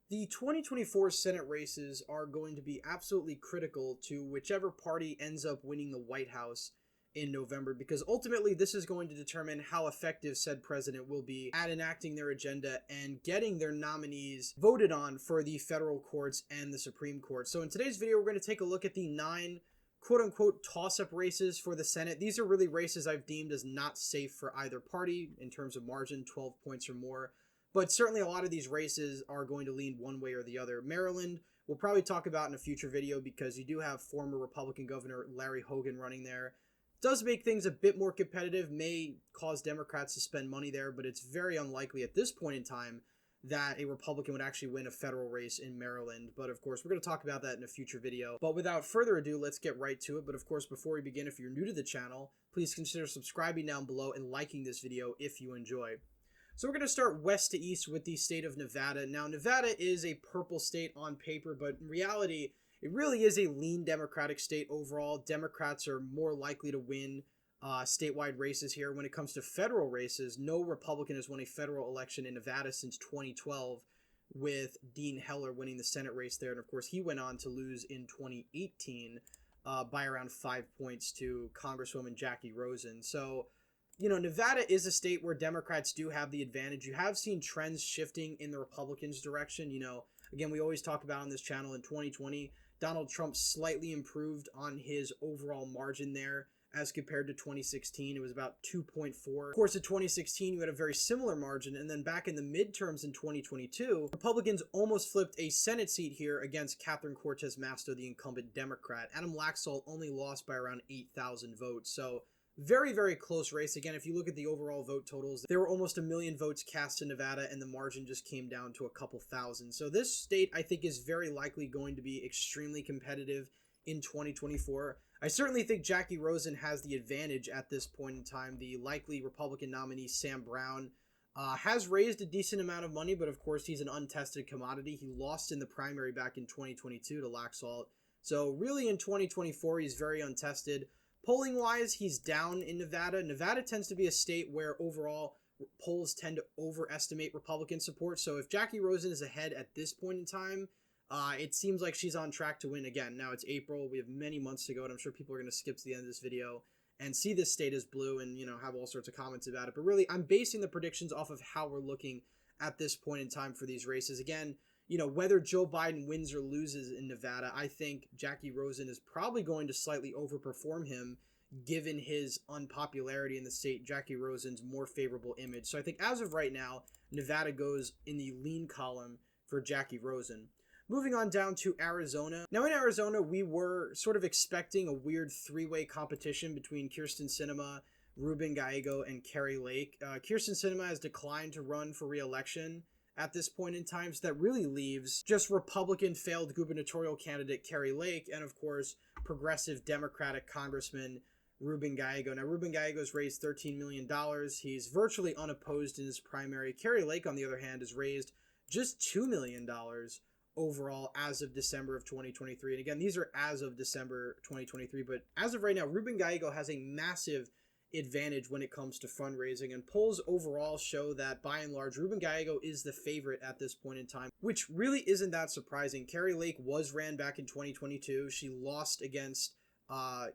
The 2024 Senate races are going to be absolutely critical to whichever party ends up winning the White House in November, because ultimately this is going to determine how effective said president will be at enacting their agenda and getting their nominees voted on for the federal courts and the Supreme Court. So in today's video, we're going to take a look at the 9 quote-unquote toss-up races for the Senate. These are really races I've deemed as not safe for either party in terms of margin, 12 points or more. But certainly a lot of these races are going to lean one way or the other. Maryland, we'll probably talk about in a future video because you do have former Republican Governor Larry Hogan running there. Does make things a bit more competitive, may cause Democrats to spend money there, but it's very unlikely at this point in time that a Republican would actually win a federal race in Maryland. But of course, we're going to talk about that in a future video. But without further ado, let's get right to it. But of course, before we begin, if you're new to the channel, please consider subscribing down below and liking this video if you enjoy. So we're going to start west to east with the state of Nevada. Now, Nevada is a purple state on paper, but in reality, it really is a lean Democratic state overall. Democrats are more likely to win statewide races here. When it comes to federal races, no Republican has won a federal election in Nevada since 2012, with Dean Heller winning the Senate race there. And of course, he went on to lose in 2018 by around 5 points to Congresswoman Jackie Rosen. So, you know, Nevada is a state where Democrats do have the advantage. You have seen trends shifting in the Republicans' direction. You know, again, we always talk about on this channel in 2020, Donald Trump slightly improved on his overall margin there as compared to 2016. It was about 2.4. Of course, in 2016, you had a very similar margin. And then back in the midterms in 2022, Republicans almost flipped a Senate seat here against Catherine Cortez Masto, the incumbent Democrat. Adam Laxalt only lost by around 8,000 votes. So very, very close race. Again, if you look at the overall vote totals, there were almost 1 million votes cast in Nevada, and the margin just came down to a couple thousand. So this state, I think, is very likely going to be extremely competitive in 2024. I certainly think Jackie Rosen has the advantage at this point in time. The likely Republican nominee, Sam Brown, has raised a decent amount of money, but of course he's an untested commodity. He lost in the primary back in 2022 to Laxalt. So really in 2024, he's very untested. Polling-wise, he's down in Nevada. Nevada tends to be a state where overall polls tend to overestimate Republican support. So if Jackie Rosen is ahead at this point in time, it seems like she's on track to win again. Now it's April. We have many months to go, and I'm sure people are going to skip to the end of this video and see this state as blue and, you know, have all sorts of comments about it. But really, I'm basing the predictions off of how we're looking at this point in time for these races. Again, you know, whether Joe Biden wins or loses in Nevada, I think Jackie Rosen is probably going to slightly overperform him given his unpopularity in the state, Jackie Rosen's more favorable image. So I think as of right now, Nevada goes in the lean column for Jackie Rosen. Moving on down to Arizona. Now in Arizona, we were sort of expecting a weird three-way competition between Kyrsten Sinema, Ruben Gallego, and Kari Lake. Kyrsten Sinema has declined to run for re-election at this point in time, so that really leaves just Republican failed gubernatorial candidate Kari Lake and, of course, progressive Democratic Congressman Ruben Gallego. Now, Ruben Gallego's raised $13 million. He's virtually unopposed in his primary. Kari Lake, on the other hand, has raised just $2 million overall as of December of 2023. And again, these are as of December 2023, but as of right now, Ruben Gallego has a massive advantage when it comes to fundraising, and polls overall show that by and large Ruben Gallego is the favorite at this point in time, which really isn't that surprising. Kari Lake was ran back in 2022. She lost against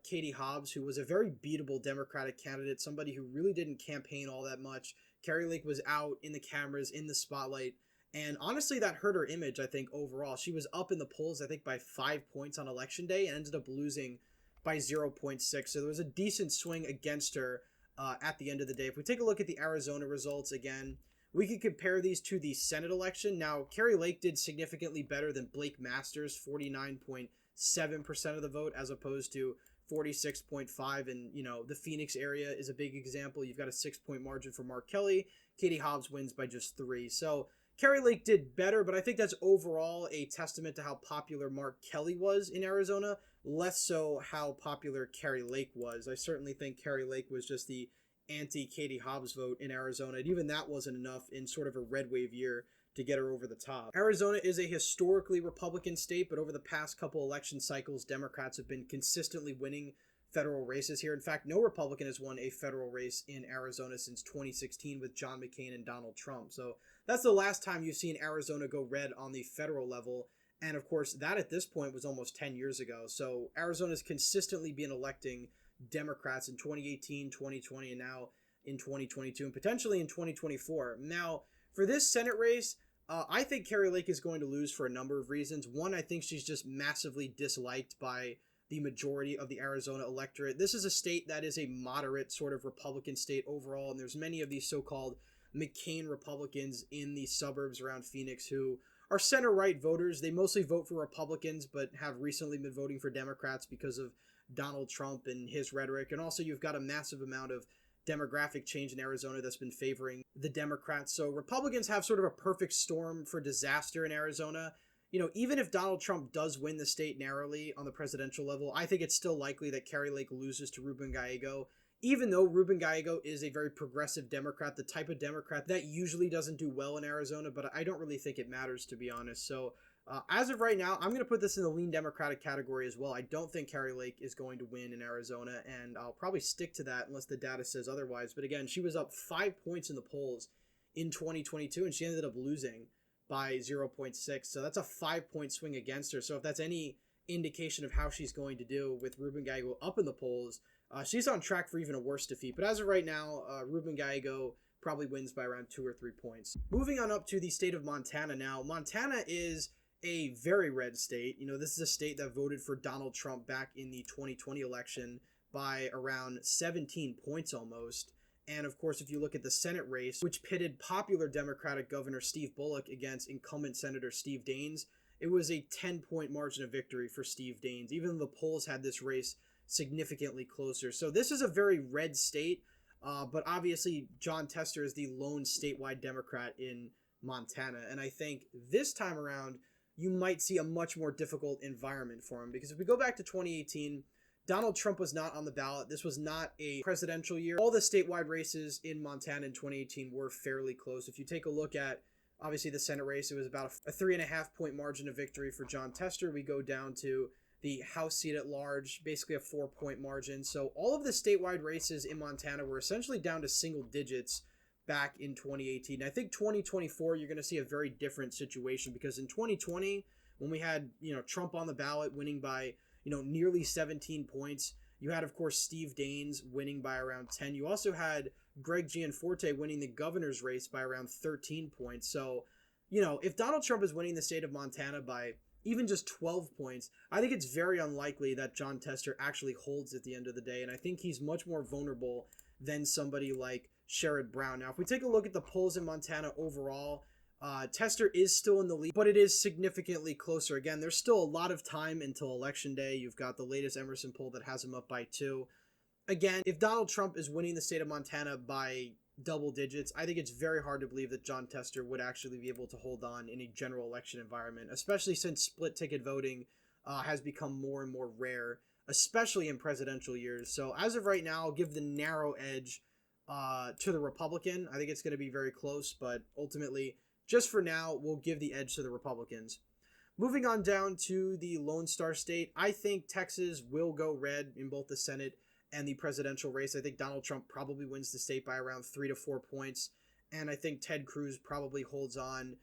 Katie Hobbs, who was a very beatable Democratic candidate, somebody who really didn't campaign all that much. Kari Lake was out in the cameras, in the spotlight, and honestly that hurt her image, I think, overall. She was up in the polls, I think, by 5 points on election day and ended up losing by 0.6. So there was a decent swing against her at the end of the day. If we take a look at the Arizona results again, we can compare these to the Senate election. Now, Kari Lake did significantly better than Blake Masters, 49.7% of the vote, as opposed to 46.5. And, you know, the Phoenix area is a big example. You've got a 6-point margin for Mark Kelly. Katie Hobbs wins by just 3. So Kari Lake did better, but I think that's overall a testament to how popular Mark Kelly was in Arizona, less so how popular Kari Lake was. I certainly think Kari Lake was just the anti-Katie Hobbs vote in Arizona, and even that wasn't enough in sort of a red wave year to get her over the top. Arizona is a historically Republican state, but over the past couple election cycles, Democrats have been consistently winning federal races here. In fact, no Republican has won a federal race in Arizona since 2016 with John McCain and Donald Trump. So that's the last time you've seen Arizona go red on the federal level. And of course, that at this point was almost 10 years ago. So Arizona's consistently been electing Democrats in 2018, 2020, and now in 2022, and potentially in 2024. Now, for this Senate race, I think Kari Lake is going to lose for a number of reasons. One, I think she's just massively disliked by the majority of the Arizona electorate. This is a state that is a moderate sort of Republican state overall, and there's many of these so-called McCain Republicans in the suburbs around Phoenix who are center-right voters. They mostly vote for Republicans, but have recently been voting for Democrats because of Donald Trump and his rhetoric. And also you've got a massive amount of demographic change in Arizona that's been favoring the Democrats. So Republicans have sort of a perfect storm for disaster in Arizona. You know, even if Donald Trump does win the state narrowly on the presidential level, I think it's still likely that Kari Lake loses to Ruben Gallego, even though Ruben Gallego is a very progressive Democrat, the type of Democrat that usually doesn't do well in Arizona, but I don't really think it matters, to be honest. So as of right now, I'm going to put this in the lean Democratic category as well. I don't think Kari Lake is going to win in Arizona, and I'll probably stick to that unless the data says otherwise. But again, she was up 5 points in the polls in 2022, and she ended up losing by 0.6. So that's a 5-point swing against her. So if that's any indication of how she's going to do with Ruben Gallego up in the polls, she's on track for even a worse defeat. But as of right now, Ruben Gallego probably wins by around 2 or 3 points. Moving on up to the state of Montana now. Montana is a very red state. You know, this is a state that voted for Donald Trump back in the 2020 election by around 17 points almost. And of course, if you look at the Senate race, which pitted popular Democratic Governor Steve Bullock against incumbent Senator Steve Daines, it was a 10-point margin of victory for Steve Daines, even though the polls had this race significantly closer. So this is a very red state, but obviously Jon Tester is the lone statewide Democrat in Montana. And I think this time around, you might see a much more difficult environment for him, because if we go back to 2018, Donald Trump was not on the ballot. This was not a presidential year. All the statewide races in Montana in 2018 were fairly close. If you take a look at, obviously, the Senate race, it was about a 3.5-point margin of victory for Jon Tester. We go down to the House seat at large, basically a 4-point margin. So all of the statewide races in Montana were essentially down to single digits back in 2018. I think 2024, you're going to see a very different situation, because in 2020, when we had, Trump on the ballot winning by, nearly 17 points, you had, of course, Steve Daines winning by around 10. You also had Greg Gianforte winning the governor's race by around 13 points. So, if Donald Trump is winning the state of Montana by even just 12 points, I think it's very unlikely that Jon Tester actually holds at the end of the day. And I think he's much more vulnerable than somebody like Sherrod Brown. Now, if we take a look at the polls in Montana overall, Tester is still in the lead, but it is significantly closer. Again, there's still a lot of time until Election Day. You've got the latest Emerson poll that has him up by 2. Again, if Donald Trump is winning the state of Montana by double digits, I think it's very hard to believe that Jon Tester would actually be able to hold on in a general election environment, especially since split ticket voting has become more and more rare, especially in presidential years. So as of right now, I'll give the narrow edge to the Republican. I think it's going to be very close, but ultimately, just for now, we'll give the edge to the Republicans. Moving on down to the Lone Star State, I think Texas will go red in both the Senate and the presidential race. I think Donald Trump probably wins the state by around 3 to 4 points, and I think Ted Cruz probably holds on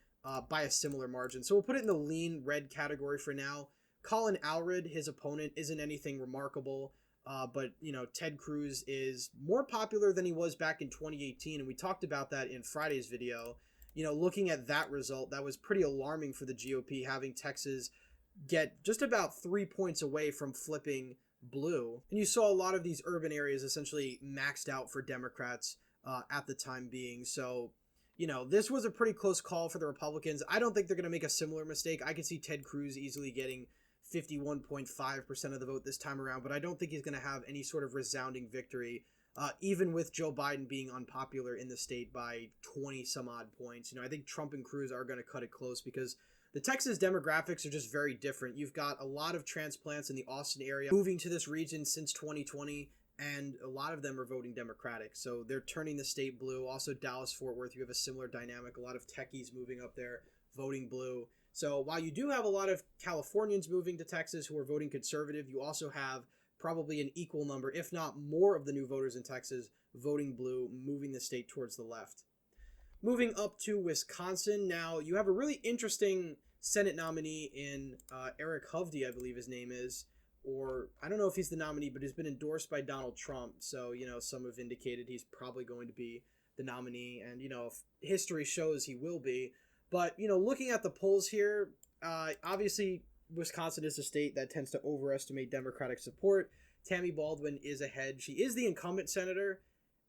by a similar margin. So we'll put it in the lean red category for now. Colin Allred, his opponent, isn't anything remarkable, but Ted Cruz is more popular than he was back in 2018, and we talked about that in Friday's video. Looking at that result, that was pretty alarming for the GOP, having Texas get just about 3 points away from flipping blue. And you saw a lot of these urban areas essentially maxed out for Democrats at the time being. So, this was a pretty close call for the Republicans. I don't think they're going to make a similar mistake. I could see Ted Cruz easily getting 51.5% of the vote this time around, but I don't think he's going to have any sort of resounding victory, even with Joe Biden being unpopular in the state by 20 some odd points. I think Trump and Cruz are going to cut it close, because the Texas demographics are just very different. You've got a lot of transplants in the Austin area moving to this region since 2020, and a lot of them are voting Democratic. So they're turning the state blue. Also, Dallas-Fort Worth, you have a similar dynamic. A lot of techies moving up there, voting blue. So while you do have a lot of Californians moving to Texas who are voting conservative, you also have probably an equal number, if not more, of the new voters in Texas voting blue, moving the state towards the left. Moving up to Wisconsin, now you have a really interesting Senate nominee in Eric Hovde, I believe his name is, or I don't know if he's the nominee, but he's been endorsed by Donald Trump. So, some have indicated he's probably going to be the nominee, and, if history shows he will be. But, looking at the polls here, obviously Wisconsin is a state that tends to overestimate Democratic support. Tammy Baldwin is ahead. She is the incumbent senator,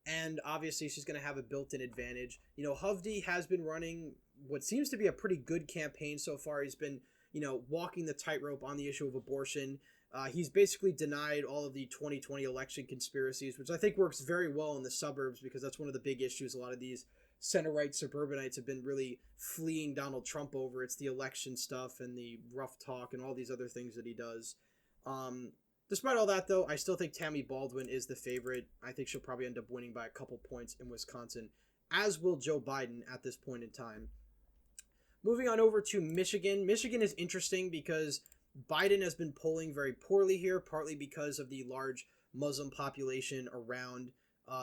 and obviously she's going to have a built-in advantage. Hovde has been running what seems to be a pretty good campaign so far. He's been, walking the tightrope on the issue of abortion. He's basically denied all of the 2020 election conspiracies, which I think works very well in the suburbs because that's one of the big issues a lot of these center-right suburbanites have been really fleeing Donald Trump over. It's the election stuff and the rough talk and all these other things that he does. Despite all that, though, I still think Tammy Baldwin is the favorite. I think she'll probably end up winning by a couple points in Wisconsin, as will Joe Biden at this point in time. Moving on over to Michigan. Michigan is interesting because Biden has been polling very poorly here, partly because of the large Muslim population around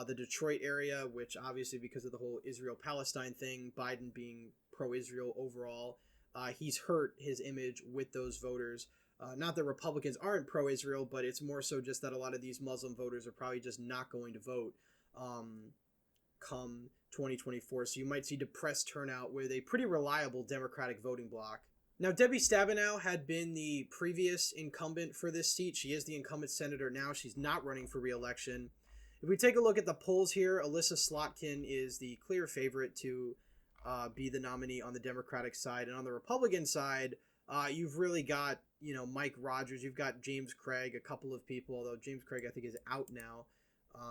the Detroit area, which obviously because of the whole Israel-Palestine thing, Biden being pro-Israel overall, he's hurt his image with those voters. Not that Republicans aren't pro-Israel, but it's more so just that a lot of these Muslim voters are probably just not going to vote come 2024. So you might see depressed turnout with a pretty reliable Democratic voting bloc. Now, Debbie Stabenow had been the previous incumbent for this seat. She is the incumbent senator now. She's not running for re-election. If we take a look at the polls here, Alyssa Slotkin is the clear favorite to be the nominee on the Democratic side. And on the Republican side, you've really got, Mike Rogers. You've got James Craig, a couple of people, although James Craig, I think, is out now.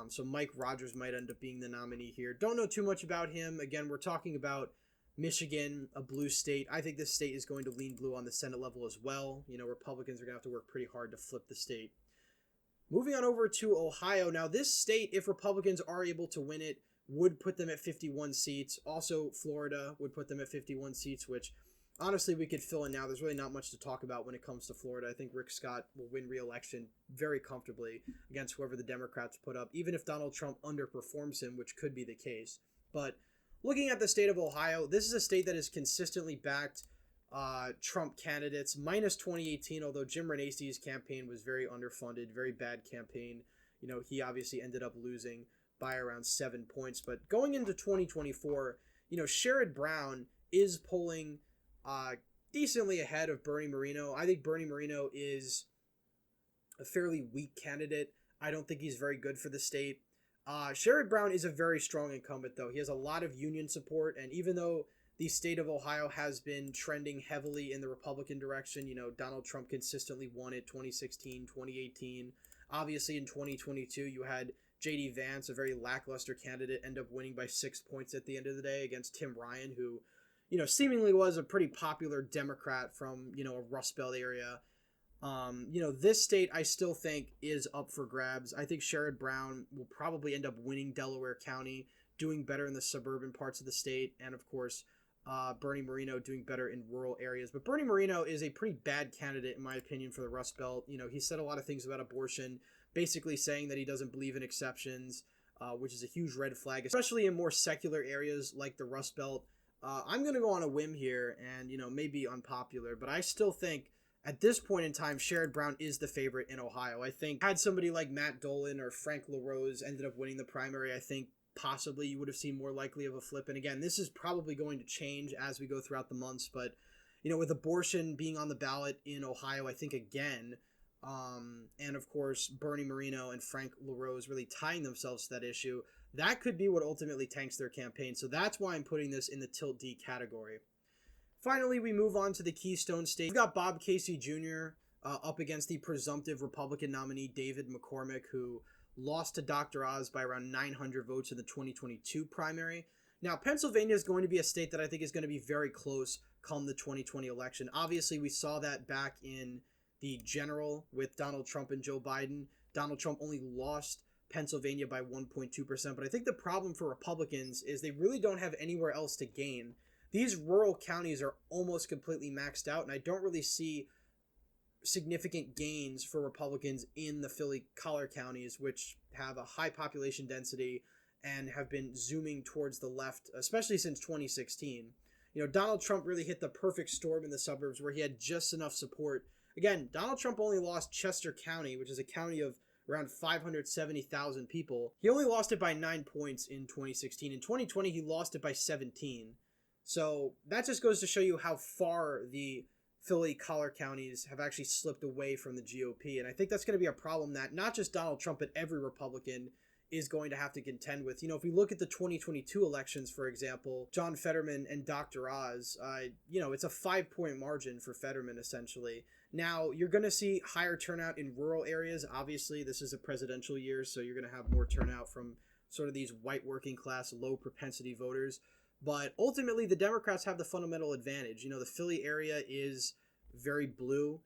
So Mike Rogers might end up being the nominee here. Don't know too much about him. Again, we're talking about Michigan, a blue state. I think this state is going to lean blue on the Senate level as well. Republicans are going to have to work pretty hard to flip the state. Moving on over to Ohio. Now, this state, if Republicans are able to win it, would put them at 51 seats. Also, Florida would put them at 51 seats, which honestly we could fill in now. There's really not much to talk about when it comes to Florida. I think Rick Scott will win re-election very comfortably against whoever the Democrats put up, even if Donald Trump underperforms him, which could be the case. But looking at the state of Ohio, this is a state that has consistently backed Trump candidates, minus 2018, although Jim Renasty's campaign was very underfunded, very bad campaign. He obviously ended up losing by around 7 points. But going into 2024, Sherrod Brown is polling decently ahead of Bernie Moreno. I think Bernie Moreno is a fairly weak candidate. I don't think he's very good for the state. Sherrod Brown is a very strong incumbent, though. He has a lot of union support, and even though the state of Ohio has been trending heavily in the Republican direction, Donald Trump consistently won it 2016, 2018. Obviously, in 2022, you had J.D. Vance, a very lackluster candidate, end up winning by 6 points at the end of the day against Tim Ryan, who, seemingly was a pretty popular Democrat from, a Rust Belt area. This state I still think is up for grabs. I think Sherrod Brown will probably end up winning Delaware County, doing better in the suburban parts of the state, and of course, Bernie Moreno doing better in rural areas. But Bernie Moreno is a pretty bad candidate, in my opinion, for the Rust Belt. He said a lot of things about abortion, basically saying that he doesn't believe in exceptions, which is a huge red flag, especially in more secular areas like the Rust Belt. I'm going to go on a whim here and, maybe unpopular, but I still think at this point in time, Sherrod Brown is the favorite in Ohio. I think had somebody like Matt Dolan or Frank LaRose ended up winning the primary, I think possibly you would have seen more likely of a flip. And again, this is probably going to change as we go throughout the months. But, with abortion being on the ballot in Ohio, I think again, and of course, Bernie Moreno and Frank LaRose really tying themselves to that issue, that could be what ultimately tanks their campaign. So that's why I'm putting this in the Tilt D category. Finally, we move on to the Keystone State. We've got Bob Casey Jr. Up against the presumptive Republican nominee David McCormick, who lost to Dr. Oz by around 900 votes in the 2022 primary. Now, Pennsylvania is going to be a state that I think is going to be very close come the 2020 election. Obviously, we saw that back in the general with Donald Trump and Joe Biden. Donald Trump only lost Pennsylvania by 1.2%, but I think the problem for Republicans is they really don't have anywhere else to gain. These rural counties are almost completely maxed out, and I don't really see significant gains for Republicans in the Philly collar counties, which have a high population density and have been zooming towards the left, especially since 2016. You know, Donald Trump really hit the perfect storm in the suburbs where he had just enough support. Again, Donald Trump only lost Chester County, which is a county of around 570,000 people. He only lost it by 9 points in 2016. In 2020, he lost it by 17. So that just goes to show you how far the Philly collar counties have actually slipped away from the GOP. And I think that's going to be a problem that not just Donald Trump, but every Republican is going to have to contend with. You know, if we look at the 2022 elections, for example, John Fetterman and Dr. Oz, you know, it's a 5-point margin for Fetterman, essentially. Now, you're going to see higher turnout in rural areas. Obviously, this is a presidential year, so you're going to have more turnout from sort of these white working class, low propensity voters. But ultimately, the Democrats have the fundamental advantage. You know, the Philly area is very blue.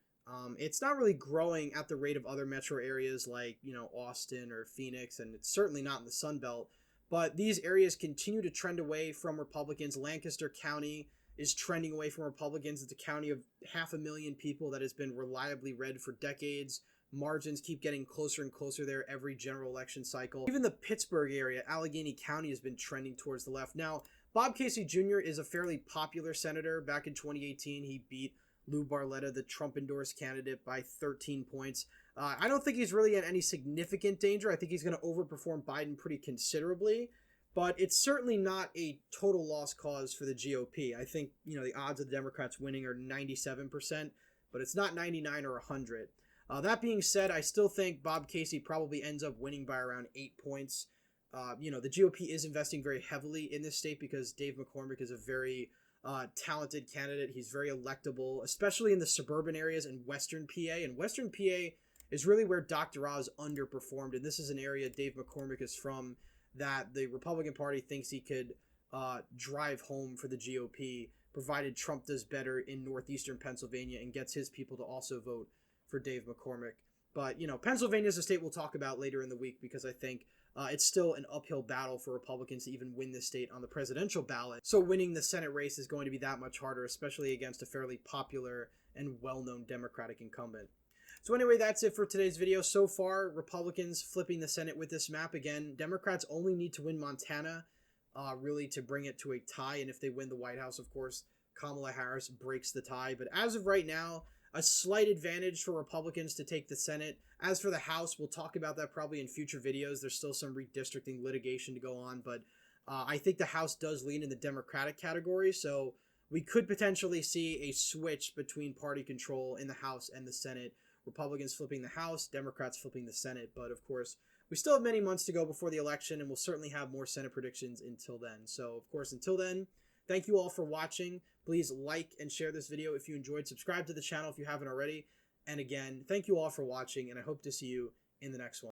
It's not really growing at the rate of other metro areas like, you know, Austin or Phoenix, and it's certainly not in the Sun Belt. But these areas continue to trend away from Republicans. Lancaster County is trending away from Republicans. It's a county of 500,000 people that has been reliably red for decades. Margins keep getting closer and closer there every general election cycle. Even the Pittsburgh area, Allegheny County, has been trending towards the left. Now, Bob Casey Jr. is a fairly popular senator. Back in 2018, he beat Lou Barletta, the Trump-endorsed candidate, by 13 points. I don't think he's really in any significant danger. I think he's going to overperform Biden pretty considerably, but it's certainly not a total lost cause for the GOP. I think, you know, the odds of the Democrats winning are 97%, but it's not 99 or 100. That being said, I still think Bob Casey probably ends up winning by around 8 points. You know, the GOP is investing very heavily in this state because Dave McCormick is a very talented candidate. He's very electable, especially in the suburban areas in Western PA. And Western PA is really where Dr. Oz underperformed. And this is an area Dave McCormick is from that the Republican Party thinks he could drive home for the GOP, provided Trump does better in northeastern Pennsylvania and gets his people to also vote for Dave McCormick. But, you know, Pennsylvania is a state we'll talk about later in the week because I think it's still an uphill battle for Republicans to even win this state on the presidential ballot. So winning the Senate race is going to be that much harder, especially against a fairly popular and well-known Democratic incumbent. So anyway, that's it for today's video. So far, Republicans flipping the Senate with this map. Again, Democrats only need to win Montana really to bring it to a tie. And if they win the White House, of course, Kamala Harris breaks the tie. But as of right now, a slight advantage for Republicans to take the Senate. As for the House, we'll talk about that probably in future videos. There's still some redistricting litigation to go on, but I think the House does lean in the Democratic category, so we could potentially see a switch between party control in the House and the Senate. Republicans flipping the House, Democrats flipping the Senate, but of course, we still have many months to go before the election, and we'll certainly have more Senate predictions until then. So, of course, until then, thank you all for watching. Please like and share this video if you enjoyed. Subscribe to the channel if you haven't already. And again, thank you all for watching, and I hope to see you in the next one.